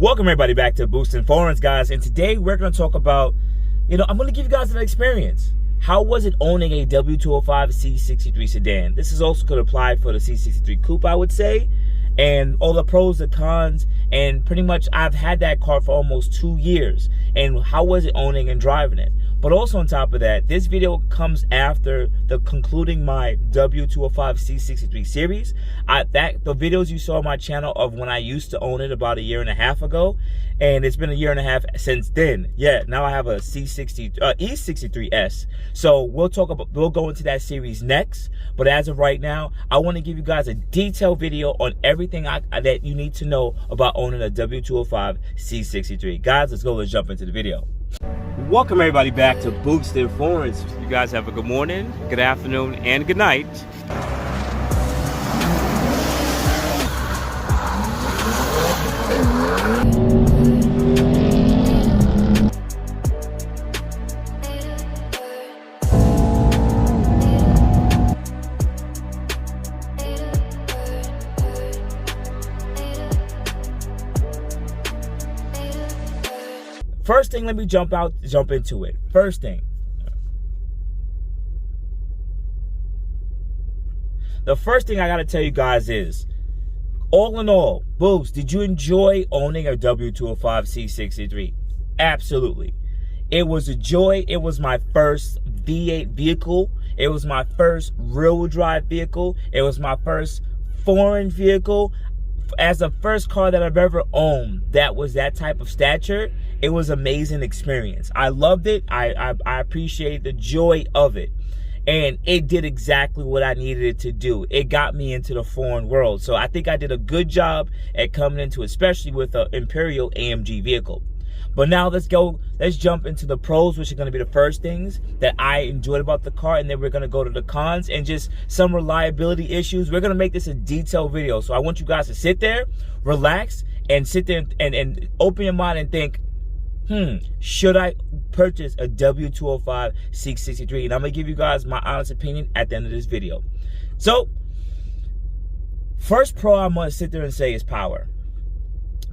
Welcome everybody back to Boosting Foreigns, guys. And today we're going to talk about, I'm going to give you guys an experience. How was it owning a W205 C63 sedan? This is also going to apply for the C63 Coupe, I would say. And all the pros, the cons, and pretty much I've had that car for almost 2 years. And how was it owning and driving it? But also on top of that, this video comes after the concluding my W205 C63 series. The videos you saw on my channel of when I used to own it about 1.5 years ago, and it's been 1.5 years since then. Yeah, now I have a E63s. So we'll go into that series next. But as of right now, I want to give you guys a detailed video on everything that you need to know about owning a W205 C63. Guys, let's jump into the video. Welcome everybody back to Boosting Foreigns. You guys have a good morning, good afternoon, and good night. First thing, let me jump into it. First thing. The first thing I gotta tell you guys is, all in all, Boost, did you enjoy owning a W205 C63? Absolutely. It was a joy. It was my first V8 vehicle. It was my first rear-wheel drive vehicle. It was my first foreign vehicle. As the first car that I've ever owned that was that type of stature, it was an amazing experience. I loved it. I appreciate the joy of it. And it did exactly what I needed it to do. It got me into the foreign world. So I think I did a good job at coming into, especially with an Imperial AMG vehicle. But now let's jump into the pros, which are going to be the first things that I enjoyed about the car. And then we're going to go to the cons and just some reliability issues. We're going to make this a detailed video. So I want you guys to sit there, relax, and sit there and open your mind and think, should I purchase a W205 C63? And I'm going to give you guys my honest opinion at the end of this video. So, first pro I'm going to sit there and say is power.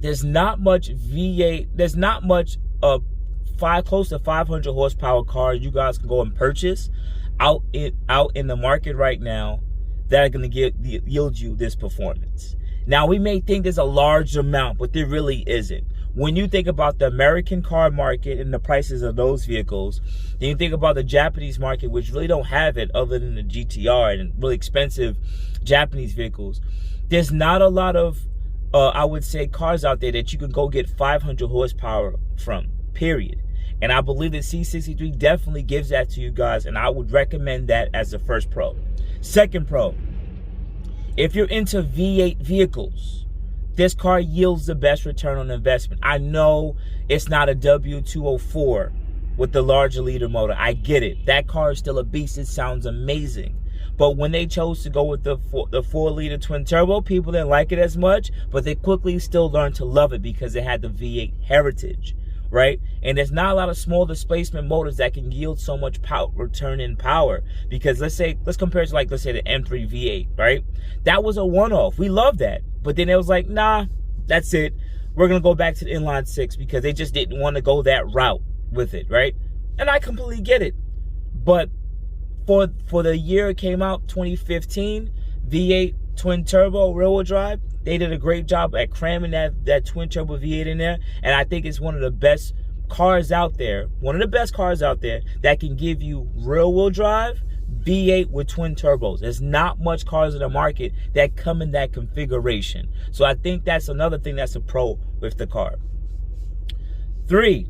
There's not much V8, there's not much close to 500 horsepower cars you guys can go and purchase out in the market right now that are going to yield you this performance. Now, we may think there's a large amount, but there really isn't. When you think about the American car market and the prices of those vehicles, then you think about the Japanese market, which really don't have it other than the GTR and really expensive Japanese vehicles. There's not a lot of, I would say, cars out there that you can go get 500 horsepower from, period. And I believe that C63 definitely gives that to you guys, and I would recommend that as the first pro. Second pro, if you're into V8 vehicles, this car yields the best return on investment. I know it's not a W204 with the larger liter motor. I get it. That car is still a beast. It sounds amazing. But when they chose to go with the 4-liter twin turbo, people didn't like it as much, but they quickly still learned to love it because it had the V8 heritage, right? And there's not a lot of small displacement motors that can yield so much return in power. Because let's compare it to, let's say the M3 V8, right? That was a one-off. We love that. But then it was like, nah, that's it. We're going to go back to the inline 6 because they just didn't want to go that route with it, right? And I completely get it. But for the year it came out, 2015, V8 twin turbo rear-wheel drive, they did a great job at cramming that twin turbo V8 in there. And I think it's one of the best cars out there, that can give you rear-wheel drive V8 with twin turbos. There's not much cars in the market that come in that configuration. So I think that's another thing that's a pro with the car. 3,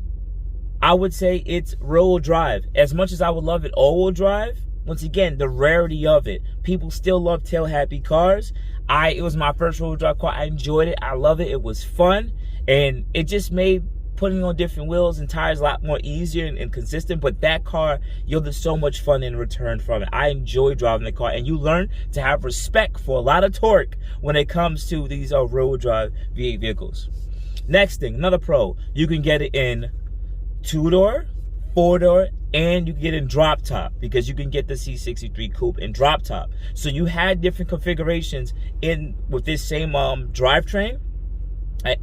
I would say it's rear-wheel drive. As much as I would love it all-wheel drive, once again, the rarity of it. People still love tail-happy cars. It was my first rear-wheel drive car. I enjoyed it. I love it. It was fun. And it just made putting on different wheels and tires a lot more easier and consistent. But that car yielded so much fun in return from it. I enjoy driving the car. And you learn to have respect for a lot of torque when it comes to these rear-wheel drive V8 vehicles. Next thing, another pro. You can get it in 2-door, 4-door, and you can get in drop top, because you can get the C63 Coupe in drop top. So you had different configurations in with this same drivetrain.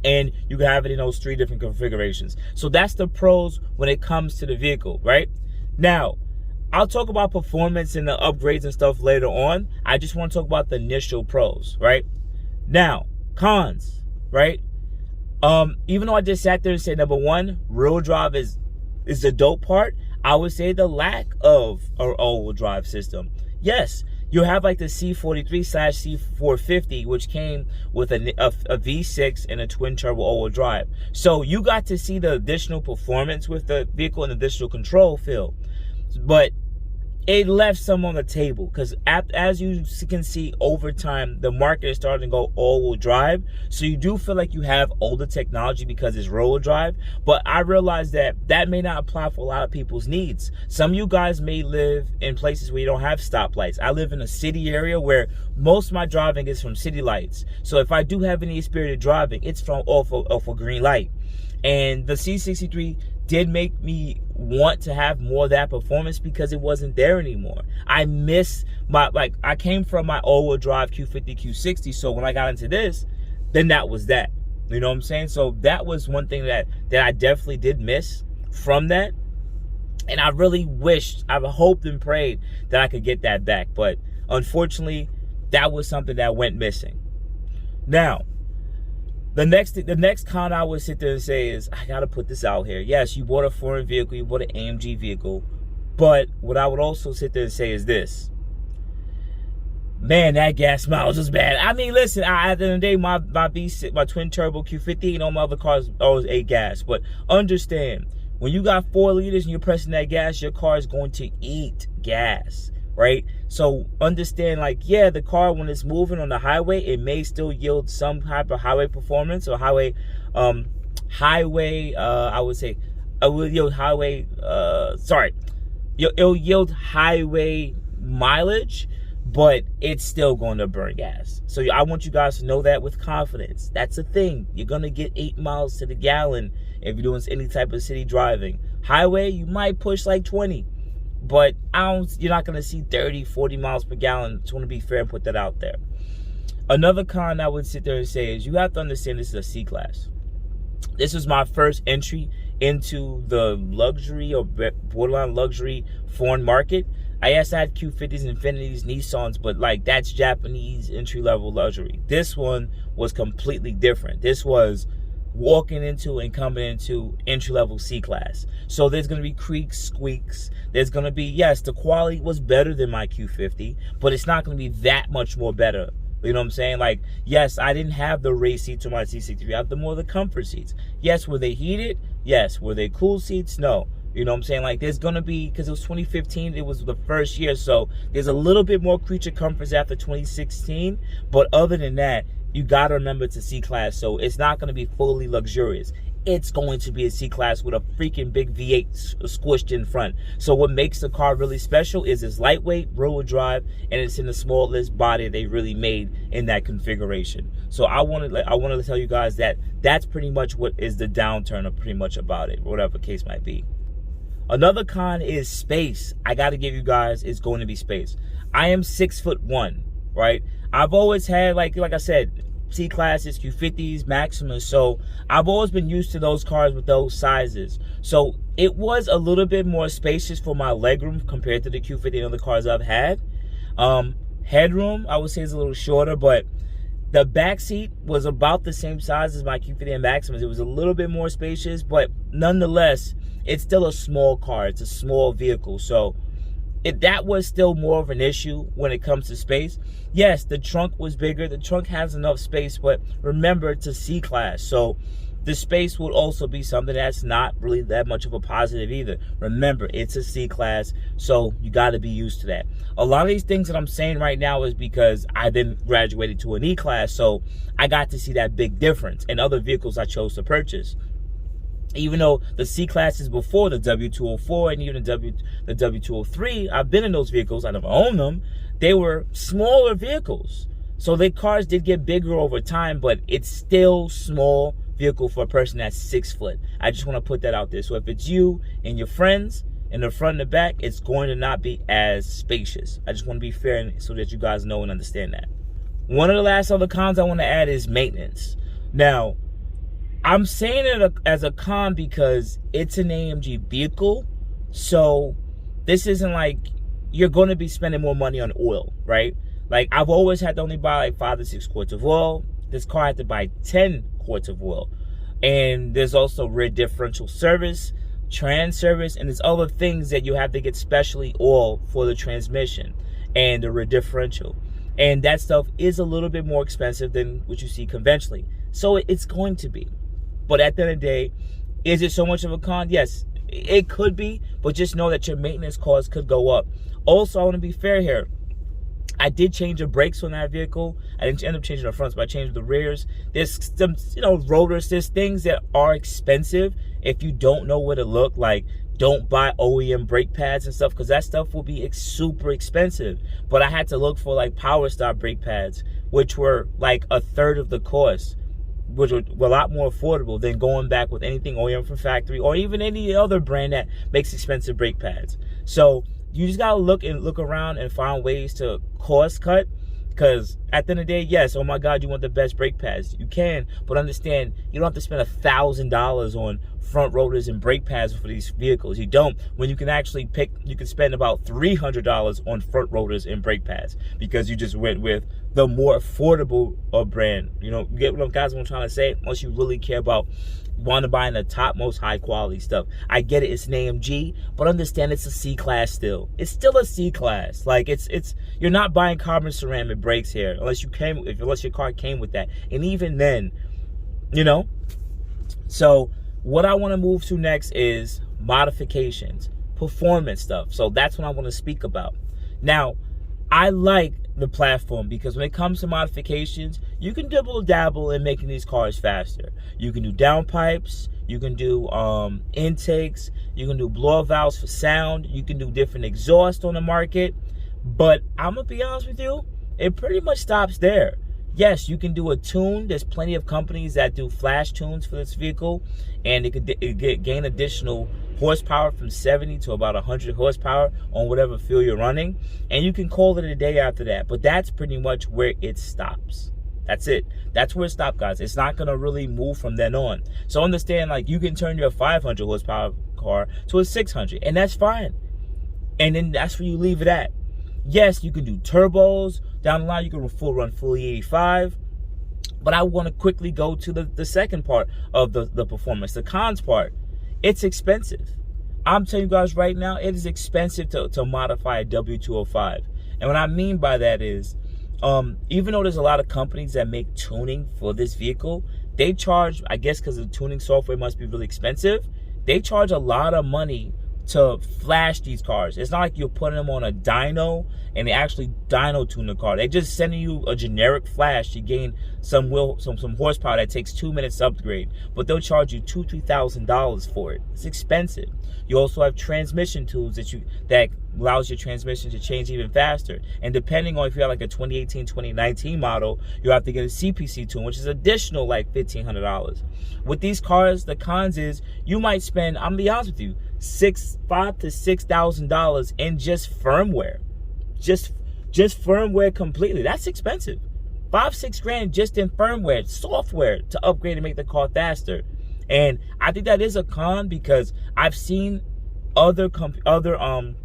And you can have it in those 3 different configurations. So that's the pros when it comes to the vehicle, right? Now, I'll talk about performance and the upgrades and stuff later on. I just want to talk about the initial pros, right? Now, cons, right? Even though I just sat there and said, number one, rear drive is the dope part, I would say the lack of an all-wheel drive system. Yes, you have like the C63/C450, which came with a V6 and a twin-turbo all-wheel drive. So you got to see the additional performance with the vehicle and additional control feel. But it left some on the table because as you can see over time, the market is starting to go all-wheel drive. So you do feel like you have older technology because it's rear-wheel drive. But I realize that may not apply for a lot of people's needs. Some of you guys may live in places where you don't have stoplights. I live in a city area where most of my driving is from city lights. So if I do have any spirited driving, it's from off a green light. And the C63 did make me want to have more of that performance because it wasn't there anymore. I miss I came from my all-wheel drive Q50, Q60, so when I got into this, then that was that. You know what I'm saying? So that was one thing that I definitely did miss from that. And I really wished, I hoped and prayed that I could get that back. But unfortunately, that was something that went missing. Now, the next con I would sit there and say is, I gotta put this out here. Yes, you bought a foreign vehicle, you bought an AMG vehicle, but what I would also sit there and say is this. Man, that gas mileage was bad. I mean, listen, at the end of the day, my V6, my twin turbo Q50, and all my other cars always ate gas. But understand, when you got 4 liters and you're pressing that gas, your car is going to eat gas. Right? So understand, like, yeah, the car, when it's moving on the highway, it may still yield some type of highway performance or I would say, it'll yield highway mileage, but it's still going to burn gas. So I want you guys to know that with confidence. That's a thing. You're going to get 8 miles to the gallon if you're doing any type of city driving. Highway, you might push like 20. But you're not going to see 30, 40 miles per gallon. Just want to be fair and put that out there. Another con I would sit there and say is you have to understand this is a C-Class. This was my first entry into the luxury or borderline luxury foreign market. I had Q50s, Infinities, Nissans, but like that's Japanese entry-level luxury. This one was completely different. This was walking into and coming into entry-level C-Class. So there's going to be creaks, squeaks. There's going to be, yes, the quality was better than my Q50, but it's not going to be that much more better. You know what I'm saying? Like, yes, I didn't have the race seats on my C63. I have the more the comfort seats. Yes, were they heated? Yes. Were they cool seats? No. You know what I'm saying? Like, there's going to be, because it was 2015, it was the first year, so there's a little bit more creature comforts after 2016, but other than that, you got to remember it's a C-Class, so it's not going to be fully luxurious. It's going to be a C-Class with a freaking big V8 squished in front. So what makes the car really special is it's lightweight, rear-wheel drive, and it's in the smallest body they really made in that configuration. So I wanted to tell you guys that that's pretty much what is the downturn of pretty much about it, whatever the case might be. Another con is space. I got to give you guys, it's going to be space. I am 6'1", right? I've always had, like I said, C-Classes, Q50s, Maximas, so I've always been used to those cars with those sizes. So it was a little bit more spacious for my legroom compared to the Q50 and other cars I've had. Headroom, I would say, is a little shorter, but the back seat was about the same size as my Q50 and Maximas. It was a little bit more spacious, but nonetheless, it's still a small car. It's a small vehicle, so that was still more of an issue when it comes to space. Yes, the trunk was bigger. The trunk has enough space, but remember, it's a C-Class, so the space would also be something that's not really that much of a positive either. Remember, it's a C-Class, so you got to be used to that. A lot of these things that I'm saying right now is because I then graduated to an E-Class, so I got to see that big difference in other vehicles I chose to purchase. Even though the C-Classes before, the W204 and even the W203, I've been in those vehicles, I never owned them, they were smaller vehicles. So the cars did get bigger over time, but it's still small vehicle for a person that's 6 foot. I just want to put that out there. So if it's you and your friends in the front and the back, it's going to not be as spacious. I just want to be fair so that you guys know and understand that. One of the last other cons I want to add is maintenance. Now, I'm saying it as a con because it's an AMG vehicle. So this isn't like you're going to be spending more money on oil, right? Like, I've always had to only buy like 5 to 6 quarts of oil. This car had to buy 10 quarts of oil. And there's also rear differential service, trans service, and there's other things that you have to get specially oil for the transmission and the rear differential. And that stuff is a little bit more expensive than what you see conventionally. So it's going to be. But at the end of the day, is it so much of a con? Yes, it could be, but just know that your maintenance costs could go up. Also, I want to be fair here. I did change the brakes on that vehicle. I didn't end up changing the fronts, but I changed the rears. There's some, rotors. There's things that are expensive if you don't know what it look like. Don't buy OEM brake pads and stuff, because that stuff will be super expensive. But I had to look for like Power Stop brake pads, which were like a third of the cost, which were a lot more affordable than going back with anything OEM from factory or even any other brand that makes expensive brake pads. So you just gotta look around and find ways to cost cut, because at the end of the day, yes, oh my God, you want the best brake pads. You can, but understand you don't have to spend $1,000 on front rotors and brake pads for these vehicles. You don't, when you can actually you can spend about $300 on front rotors and brake pads because you just went with the more affordable brand. You get what I'm trying to say? Unless you really care about want to buy in the top most high quality stuff. I get it, it's an AMG, but understand it's a C-Class still. It's still a C-Class. Like it's you're not buying carbon ceramic brakes here unless your car came with that. And even then, So what I want to move to next is modifications, performance stuff. So that's what I want to speak about. Now, I like the platform because when it comes to modifications, you can dabble in making these cars faster. You can do downpipes, you can do intakes, you can do blower valves for sound, you can do different exhaust on the market. But I'm gonna be honest with you, it pretty much stops there. Yes, you can do a tune. There's plenty of companies that do flash tunes for this vehicle, and it could gain additional horsepower from 70 to about 100 horsepower on whatever fuel you're running, and you can call it a day after that. But that's pretty much where it stops. That's it. That's where it stops, guys. It's not going to really move from then on. So understand, like, you can turn your 500 horsepower car to a 600, and that's fine. And then that's where you leave it at. Yes, you can do turbos. Down the line, you can run fully 85. But I want to quickly go to the second part of the performance, the cons part. It's expensive. I'm telling you guys right now, it is expensive to modify a W205. And what I mean by that is, even though there's a lot of companies that make tuning for this vehicle, they charge, I guess because the tuning software must be really expensive, they charge a lot of money to flash these cars. It's not like you're putting them on a dyno and they actually dyno tune the car. They're just sending you a generic flash to gain some horsepower that takes 2 minutes to upgrade, but they'll charge you $2,000-$3,000 for it. It's expensive. You also have transmission tools that allows your transmission to change even faster. And depending on if you have like a 2018, 2019 model, you have to get a CPC tune, which is additional like $1,500. With these cars, the cons is you might spend, I'm gonna be honest with you, $5,000 to $6,000 in just firmware. Just firmware completely. That's expensive. $5-6 grand just in firmware, software to upgrade and make the car faster. And I think that is a con because I've seen other competitive,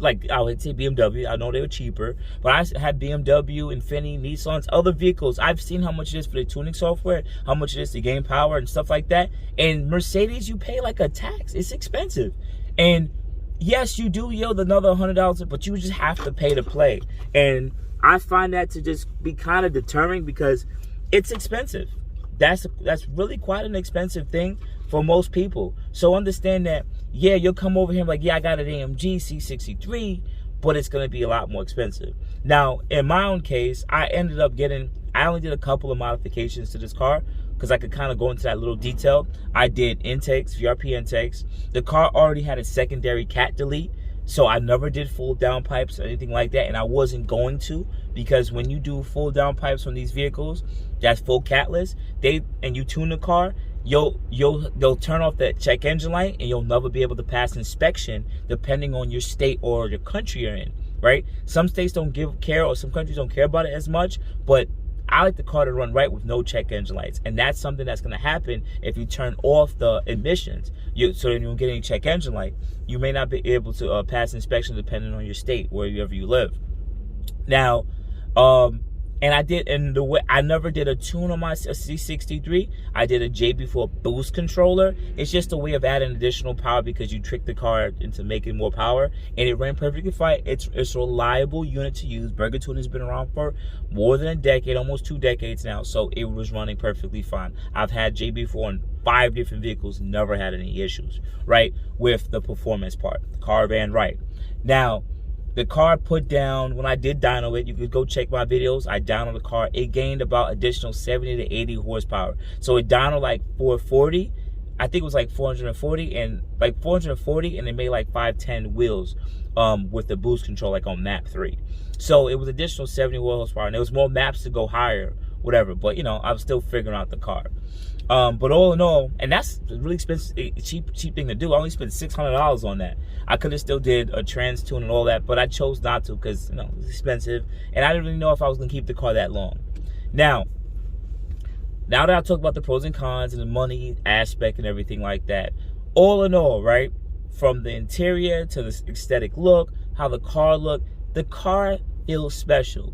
like I would say BMW. I know they were cheaper, but I had BMW, Infiniti, Nissans, other vehicles. I've seen how much it is for the tuning software, how much it is to gain power and stuff like that. And Mercedes, you pay like a tax. It's expensive. And yes, you do yield another $100, but you just have to pay to play. And I find that to just be kind of deterring because it's expensive. That's really quite an expensive thing for most people. So understand that, yeah, you'll come over here like, yeah, I got an AMG C63, but it's going to be a lot more expensive. Now, in my own case, I only did a couple of modifications to this car because I could kind of go into that little detail. I did intakes, VRP intakes. The car already had a secondary cat delete, so I never did full downpipes or anything like that, and I wasn't going to, because when you do full downpipes on these vehicles, that's full catless, and you tune the car, they'll turn off that check engine light, and you'll never be able to pass inspection depending on your state or your country you're in, right? Some states don't care, or some countries don't care about it as much, but I like the car to run right with no check engine lights. And that's something that's going to happen if you turn off the emissions. So that you don't get any check engine light. You may not be able to pass inspection depending on your state, wherever you live. Now, and I did, and the way I never did a tune on my C63. I did a JB4 boost controller. It's just a way of adding additional power because you trick the car into making more power, and it ran perfectly fine. It's a reliable unit to use. Burger Tuning has been around for more than a decade, almost 2 decades now, so it was running perfectly fine. I've had JB4 in 5 different vehicles, never had any issues, right, with the performance part. The car ran right. Now, the car put down, when I did dyno it, you could go check my videos, I dynoed the car, it gained about additional 70 to 80 horsepower. So it dynoed like 440, I think it was like 440, and it made like 510 wheels with the boost control, like on map 3. So it was additional 70 horsepower, and there was more maps to go higher, whatever, but you know, I was still figuring out the car. But all in all, and that's a really expensive, cheap thing to do. I only spent $600 on that. I could have still did a trans tune and all that, but I chose not to because, you know, it's expensive, and I didn't really know if I was gonna keep the car that long. Now that I talked about the pros and cons and the money aspect and everything like that, all in all, right, from the interior to the aesthetic look, how the car looked, the car feels special.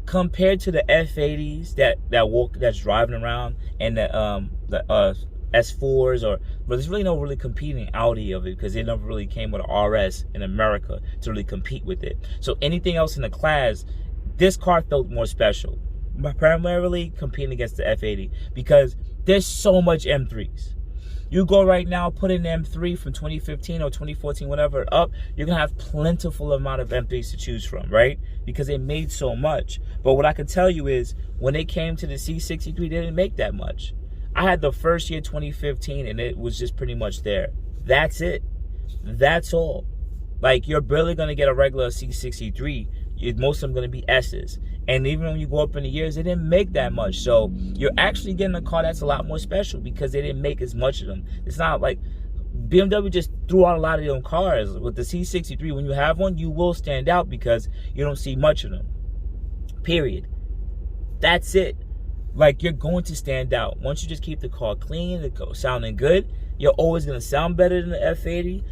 Compared to the F80s that's driving around, and the S4s, but there's really no really competing Audi of it because it never really came with an RS in America to really compete with it. So anything else in the class, this car felt more special, primarily competing against the F80 because there's so much M3s. You go right now, put in M3 from 2015 or 2014, whatever, up, you're going to have plentiful amount of M3s to choose from, right? Because they made so much. But what I can tell you is, when they came to the C63, they didn't make that much. I had the first year, 2015, and it was just pretty much there. That's it. That's all. Like, you're barely going to get a regular C63. Most of them going to be S's. And even when you go up in the years, they didn't make that much. So you're actually getting a car that's a lot more special because they didn't make as much of them. It's not like BMW just threw out a lot of them cars. With the C63, when you have one, you will stand out because you don't see much of them. Period. That's it. Like, you're going to stand out. Once you just keep the car clean, sounding good, you're always going to sound better than the F80.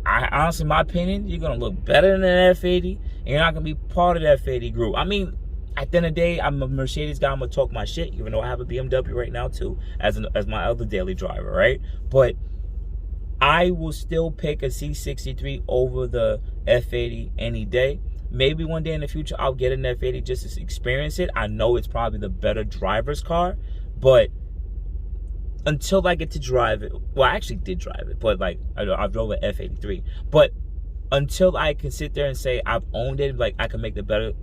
Honestly, in my opinion, you're going to look better than an F80, and you're not going to be part of the F80 group. I mean, at the end of the day, I'm a Mercedes guy. I'm going to talk my shit, even though I have a BMW right now, too, as my other daily driver, right? But I will still pick a C63 over the F80 any day. Maybe one day in the future, I'll get an F80 just to experience it. I know it's probably the better driver's car, but until I get to drive it, well, I actually did drive it, but like I drove an F83. But until I can sit there and say I've owned it, like I can make the better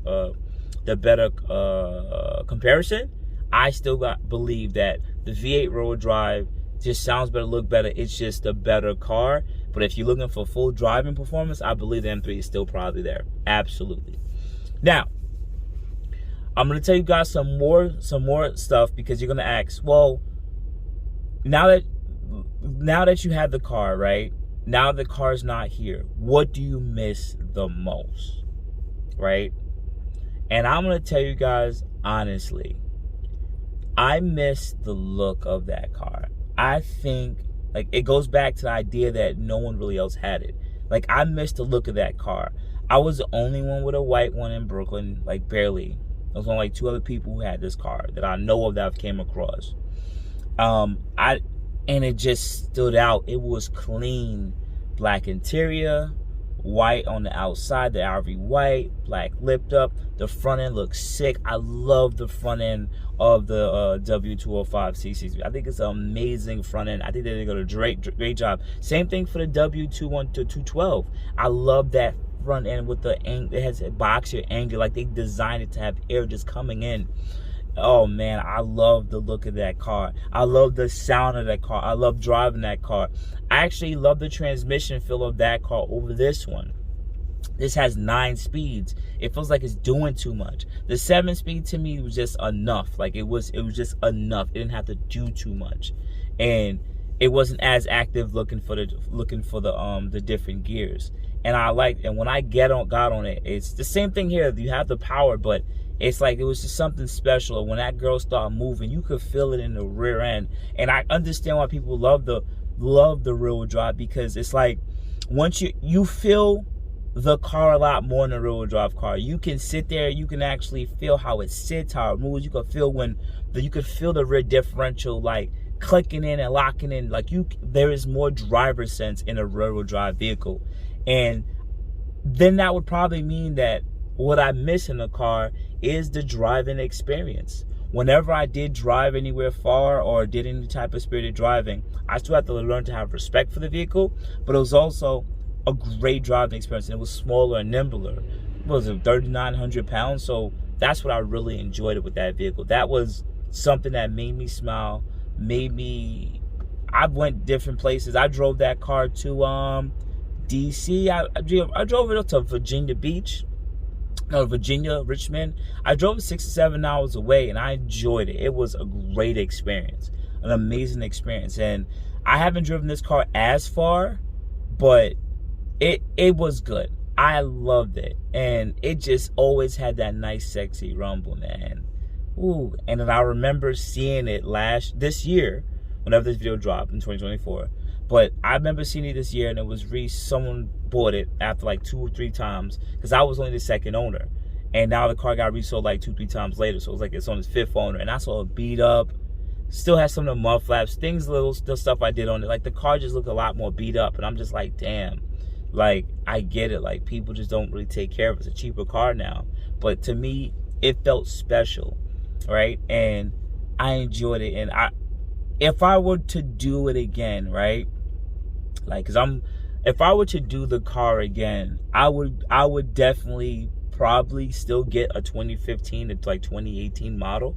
comparison, I still believe that the V8 rear-wheel drive just sounds better, look better. It's just a better car. But if you're looking for full driving performance, I believe the M3 is still probably there. Absolutely. Now, I'm gonna tell you guys some more stuff because you're gonna ask, well, now that you have the car, right? Now the car's not here. What do you miss the most, right? And I'm gonna tell you guys honestly, I miss the look of that car. I think, like, it goes back to the idea that no one really else had it. Like, I miss the look of that car. I was the only one with a white one in Brooklyn, like barely. There was only like 2 other people who had this car that I know of that I've came across. And it just stood out. It was clean, black interior, white on the outside, the RV white, black lipped up. The front end looks sick. I love the front end of the W205 C63. I think it's an amazing front end. I think they did a great job. Same thing for the W212. I love that front end with the angle. It has a boxier angle, like they designed it to have air just coming in. Oh man, I love the look of that car. I love the sound of that car. I love driving that car. I actually love the transmission feel of that car over this one. This has 9 speeds. It feels like it's doing too much. The 7-speed to me was just enough. Like it was just enough. It didn't have to do too much, and it wasn't as active looking for the different gears. And when I got on it, it's the same thing here. You have the power, but It's like it was just something special. When that girl started moving, you could feel it in the rear end. And I understand why people love the rear-wheel drive, because it's like once you feel the car a lot more in a rear-wheel drive car. You can sit there, you can actually feel how it sits, how it moves. You can feel you could feel the rear differential like clicking in and locking in. Like there is more driver sense in a rear-wheel drive vehicle. And then that would probably mean that what I miss in the car is the driving experience. Whenever I did drive anywhere far or did any type of spirited driving, I still had to learn to have respect for the vehicle, but it was also a great driving experience, and it was smaller and nimbler. It was 3,900 pounds, so that's what I really enjoyed it with that vehicle. That was something that made me smile, I went different places. I drove that car to DC. I drove it up to Virginia Beach. No, Virginia, Richmond. I drove 6 to 7 hours away, and I enjoyed it. It was a great experience, an amazing experience. And I haven't driven this car as far, but it was good. I loved it, and it just always had that nice, sexy rumble, man. Ooh, and then I remember seeing it this year, whenever this video dropped in 2024. But I remember seeing it this year, and it was someone bought it after like 2 or 3 times, because I was only the second owner, and now the car got resold like 2-3 times later. So it was like it's on its 5th owner, and I saw it beat up. Still has some of the mud flaps, the stuff I did on it. Like the car just looked a lot more beat up, and I'm just like, damn. Like, I get it. Like, people just don't really take care of it. It's a cheaper car now. But to me, it felt special, right? And I enjoyed it. And if I were to do it again, right? Like, if I were to do the car again, I would definitely probably still get a 2015 to like 2018 model.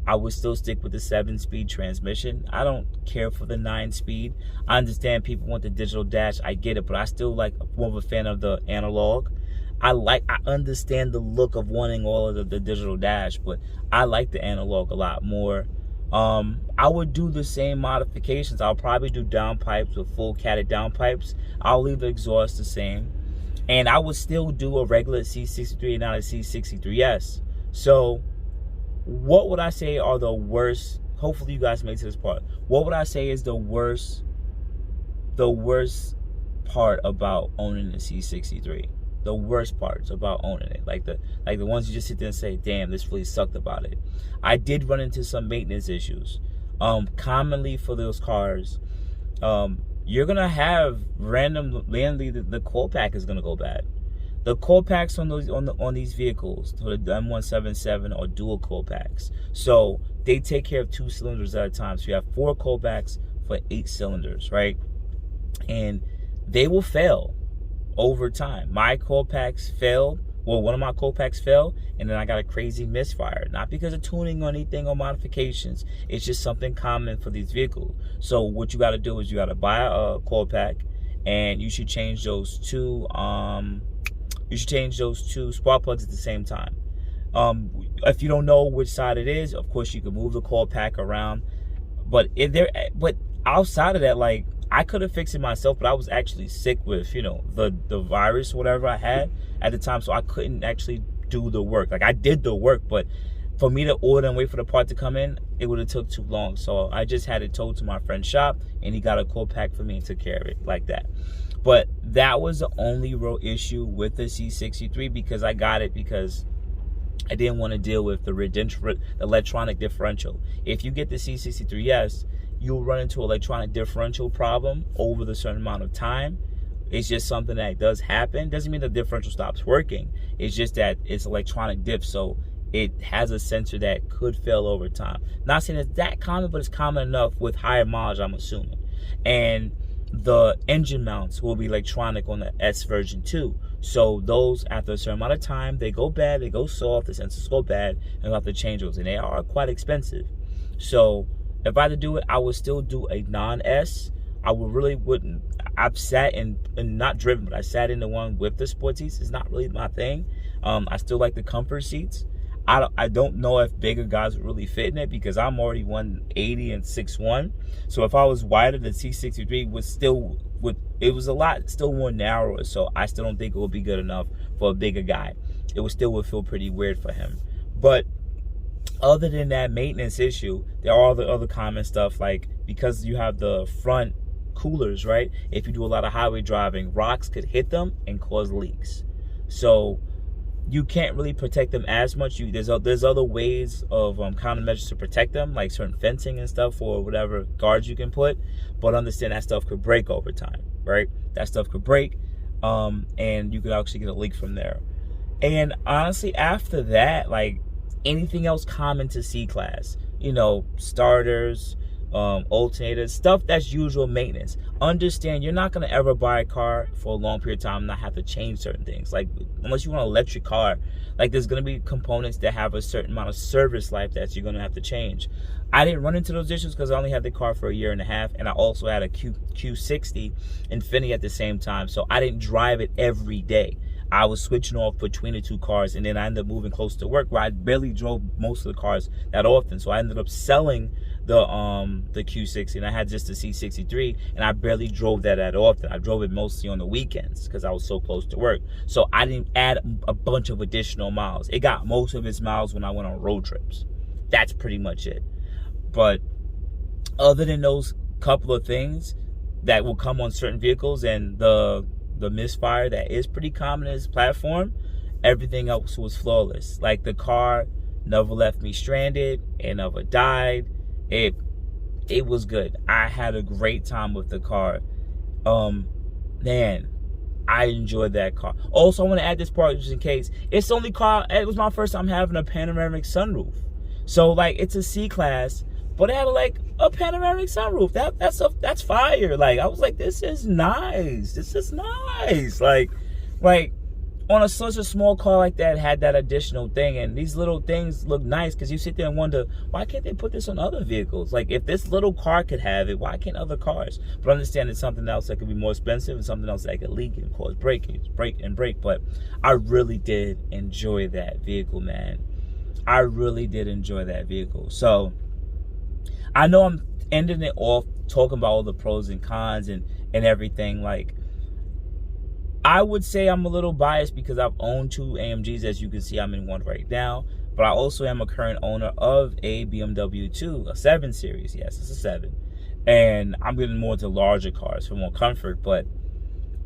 I would still stick with the 7-speed transmission. I don't care for the 9-speed. I understand people want the digital dash. I get it, but I still like more of a fan of the analog. I understand the look of wanting all of the digital dash, but I like the analog a lot more. I would do the same modifications. I'll probably do downpipes with full catted downpipes. I'll leave the exhaust the same, and I would still do a regular C63 and not a C63s. So what would I say are the worst? Hopefully you guys made it to this part. What would I say is the worst part about owning the C63? The worst parts about owning it, like the ones you just sit there and say, damn, this really sucked about it. I did run into some maintenance issues. Commonly for those cars, you're gonna have randomly the coil pack is gonna go bad. The coil packs on these vehicles, so the M177 are dual coil packs. So they take care of 2 cylinders at a time. So you have 4 coil packs for 8 cylinders, right? And they will fail over time. My coil packs failed. Well, one of my coil packs fell, and then I got a crazy misfire. Not because of tuning or anything or modifications. It's just something common for these vehicles. So what you got to do is you got to buy a coil pack, and you should change those two. You should change those 2 spark plugs at the same time. If you don't know which side it is, of course you can move the coil pack around. But outside of that, like, I could have fixed it myself, but I was actually sick with, the virus, whatever I had at the time, so I couldn't actually do the work. Like, I did the work, but for me to order and wait for the part to come in, it would have took too long. So I just had it towed to my friend's shop, and he got a coil pack for me and took care of it like that. But that was the only real issue with the C63, because I got it because I didn't want to deal with the electronic differential. If you get the C63s, you'll run into an electronic differential problem over the certain amount of time. It's just something that does happen. Doesn't mean the differential stops working. It's just that it's electronic diff, so it has a sensor that could fail over time. Not saying it's that common, but it's common enough with higher mileage, I'm assuming. And the engine mounts will be electronic on the S version 2. So those, after a certain amount of time, they go bad, they go soft, the sensors go bad, and you'll have to change those. And they are quite expensive. So if I had to do it, I would still do a non-S. I wouldn't. I've sat in, and not driven, but I sat in the one with the sports seats. It's not really my thing. I still like the comfort seats. I don't know if bigger guys would really fit in it, because I'm already 180 and 6'1". So if I was wider, the C63 it was a lot still more narrower. So I still don't think it would be good enough for a bigger guy. It would feel pretty weird for him. But other than that maintenance issue, there are all the other common stuff, like because you have the front coolers, right? If you do a lot of highway driving, rocks could hit them and cause leaks. So you can't really protect them as much. There's other ways of countermeasures to protect them, like certain fencing and stuff, or whatever guards you can put. But understand that stuff could break over time, right? That stuff could break, and you could actually get a leak from there. And honestly, after that, like anything else common to C-Class, you know, starters, alternators, stuff that's usual maintenance. Understand you're not going to ever buy a car for a long period of time and not have to change certain things. Like, unless you want an electric car, like there's going to be components that have a certain amount of service life that you're going to have to change. I didn't run into those issues because I only had the car for a year and a half, and I also had a Q60 Infiniti at the same time, so I didn't drive it every day. I was switching off between the two cars, and then I ended up moving close to work where I barely drove most of the cars that often. So I ended up selling the Q60, and I had just the C63, and I barely drove that often. I drove it mostly on the weekends because I was so close to work. So I didn't add a bunch of additional miles. It got most of its miles when I went on road trips. That's pretty much it. But other than those couple of things that will come on certain vehicles and the misfire that is pretty common in this platform, everything else was flawless. Like the car never left me stranded, it never died. It was good. I had a great time with the car. Man, I enjoyed that car. Also, I want to add this part just in case. It's the only car, it was my first time having a panoramic sunroof. So like it's a C-Class, but it had like a panoramic sunroof. That's fire. Like I was like, this is nice. This is nice. Like on such a small car like that had that additional thing, and these little things look nice because you sit there and wonder, why can't they put this on other vehicles? Like if this little car could have it, why can't other cars? But understand it's something else that could be more expensive and something else that could leak and cause break. But I really did enjoy that vehicle, man. I really did enjoy that vehicle. So I know I'm ending it off talking about all the pros and cons and everything. Like, I would say I'm a little biased because I've owned two AMGs. As you can see, I'm in one right now. But I also am a current owner of a BMW 2, a 7 Series. Yes, it's a 7. And I'm getting more into larger cars for more comfort. But,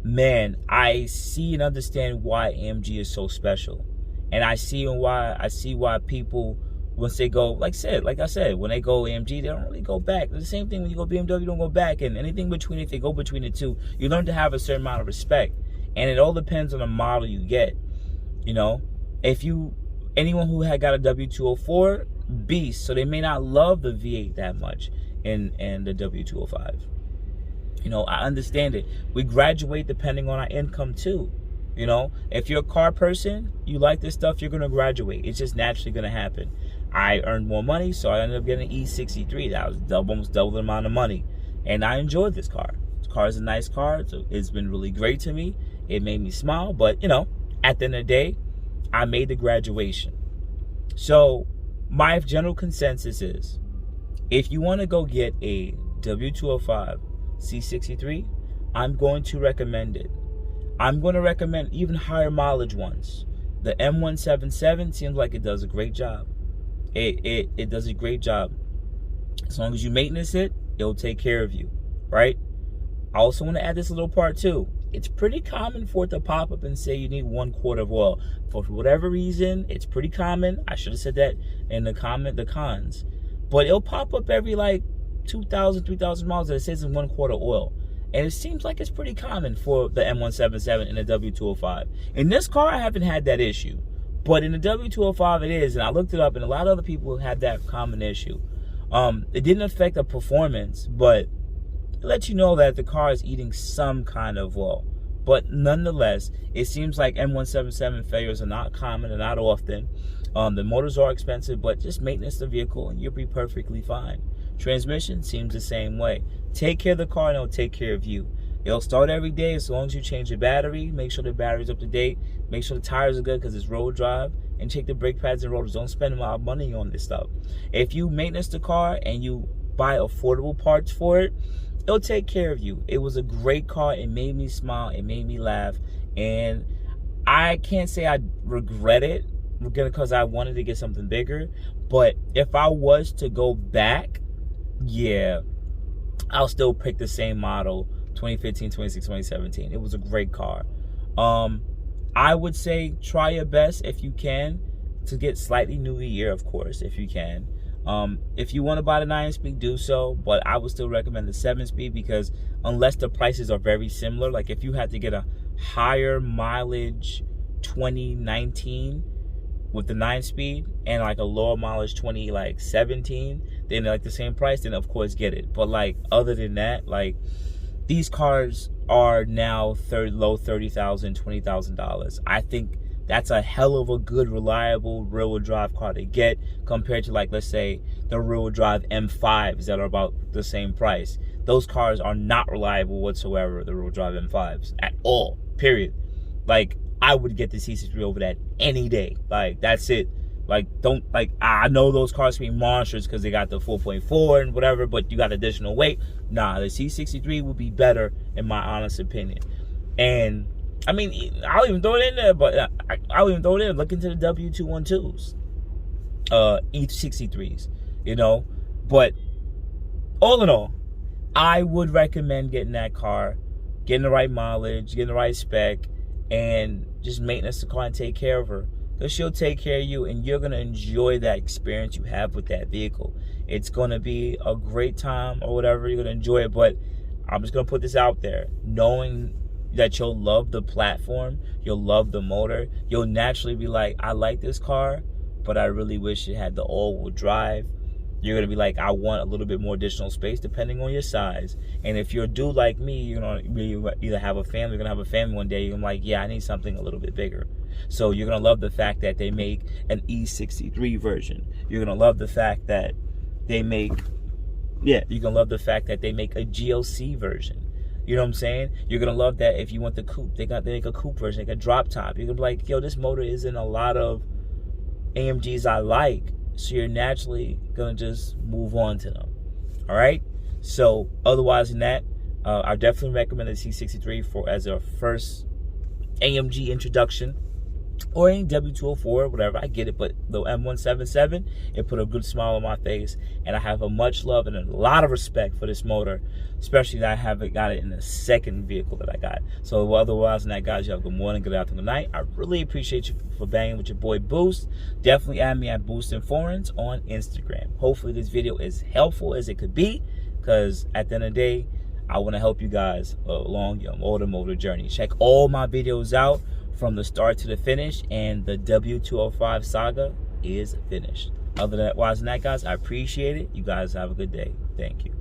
man, I see and understand why AMG is so special. And I see why people, once they go, like I said, when they go AMG, they don't really go back. It's the same thing when you go BMW, you don't go back. And anything between, if they go between the two, you learn to have a certain amount of respect. And it all depends on the model you get. You know, anyone who had got a W204, beast, so they may not love the V8 that much in the W205. You know, I understand it. We graduate depending on our income too. You know, if you're a car person, you like this stuff, you're going to graduate. It's just naturally going to happen. I earned more money, so I ended up getting an E63. That was almost double the amount of money. And I enjoyed this car. This car is a nice car. It's been really great to me. It made me smile. But, you know, at the end of the day, I made the graduation. So my general consensus is, if you want to go get a W205 C63, I'm going to recommend it. I'm going to recommend even higher mileage ones. The M177 seems like it does a great job. It does a great job. As long as you maintenance it, it'll take care of you, right? I also want to add this little part too. It's pretty common for it to pop up and say you need 1 quart of oil. For whatever reason, it's pretty common. I should have said that in the cons. But it'll pop up every like 2,000, 3,000 miles that it says 1 quart of oil. And it seems like it's pretty common for the M177 and the W205. In this car, I haven't had that issue. But in the W205, it is. And I looked it up, and a lot of other people had that common issue. It didn't affect the performance, but it lets you know that the car is eating some kind of oil. But nonetheless, it seems like M177 failures are not common and not often. The motors are expensive, but just maintenance the vehicle, and you'll be perfectly fine. Transmission seems the same way. Take care of the car and it'll take care of you. It'll start every day as long as you change the battery. Make sure the battery's up to date. Make sure the tires are good because it's road drive. And check the brake pads and rotors. Don't spend a lot of money on this stuff. If you maintenance the car and you buy affordable parts for it, it'll take care of you. It was a great car. It made me smile. It made me laugh. And I can't say I regret it. because I wanted to get something bigger. But if I was to go back, yeah, I'll still pick the same model, 2015, 2016, 2017. It was a great car. I would say try your best if you can to get slightly new a year, of course, if you can. If you want to buy the 9-speed, do so, but I would still recommend the 7-speed, because unless the prices are very similar, like if you had to get a higher mileage 2019 with the 9-speed and like a lower mileage 2017, then like the same price, then of course get it. But like other than that, like these cars are now low $30,000, $20,000. I think that's a hell of a good, reliable rear-wheel drive car to get compared to, like, let's say the rear-wheel drive M5s that are about the same price. Those cars are not reliable whatsoever, the rear-wheel drive M5s, at all, period. Like, I would get the C63 over that any day. Like, that's it. Like, I know those cars can be monsters because they got the 4.4 and whatever, but you got additional weight. Nah, the C63 would be better, in my honest opinion. And I mean, I'll even throw it in there, but I'll even throw it in. Look into the W212s, E63s, you know. But all in all, I would recommend getting that car, getting the right mileage, getting the right spec, and just maintenance the car and take care of her. Because she'll take care of you, and you're going to enjoy that experience you have with that vehicle. It's going to be a great time or whatever. You're going to enjoy it. But I'm just going to put this out there, knowing that you'll love the platform, you'll love the motor, you'll naturally be like, I like this car, but I really wish it had the all-wheel drive. You're gonna be like, I want a little bit more additional space depending on your size. And if you're a dude like me, you know, you either have a family, you're gonna have a family one day, you're like, yeah, I need something a little bit bigger. So you're gonna love the fact that they make an E63 version. You're gonna love the fact that they make, you're gonna love the fact that they make a GLC version. You know what I'm saying? You're going to love that if you want the coupe. They make a coupe version, like a drop top. You're going to be like, yo, this motor isn't a lot of AMGs I like. So you're naturally going to just move on to them. All right? So otherwise than that, I definitely recommend the C63 as a first AMG introduction. Or any W204, whatever, I get it, but the M177, it put a good smile on my face, and I have a much love and a lot of respect for this motor, especially that I haven't got it in the second vehicle that I got. So otherwise than that, guys, you have a good morning, good afternoon, good night. I really appreciate you for banging with your boy Boost. Definitely add me at Boost and Foreigns on Instagram. Hopefully this video is helpful as it could be, because at the end of the day, I want to help you guys along your automotive journey. Check all my videos out from the start to the finish, and the W205 saga is finished. Other than that, guys, I appreciate it. You guys have a good day. Thank you.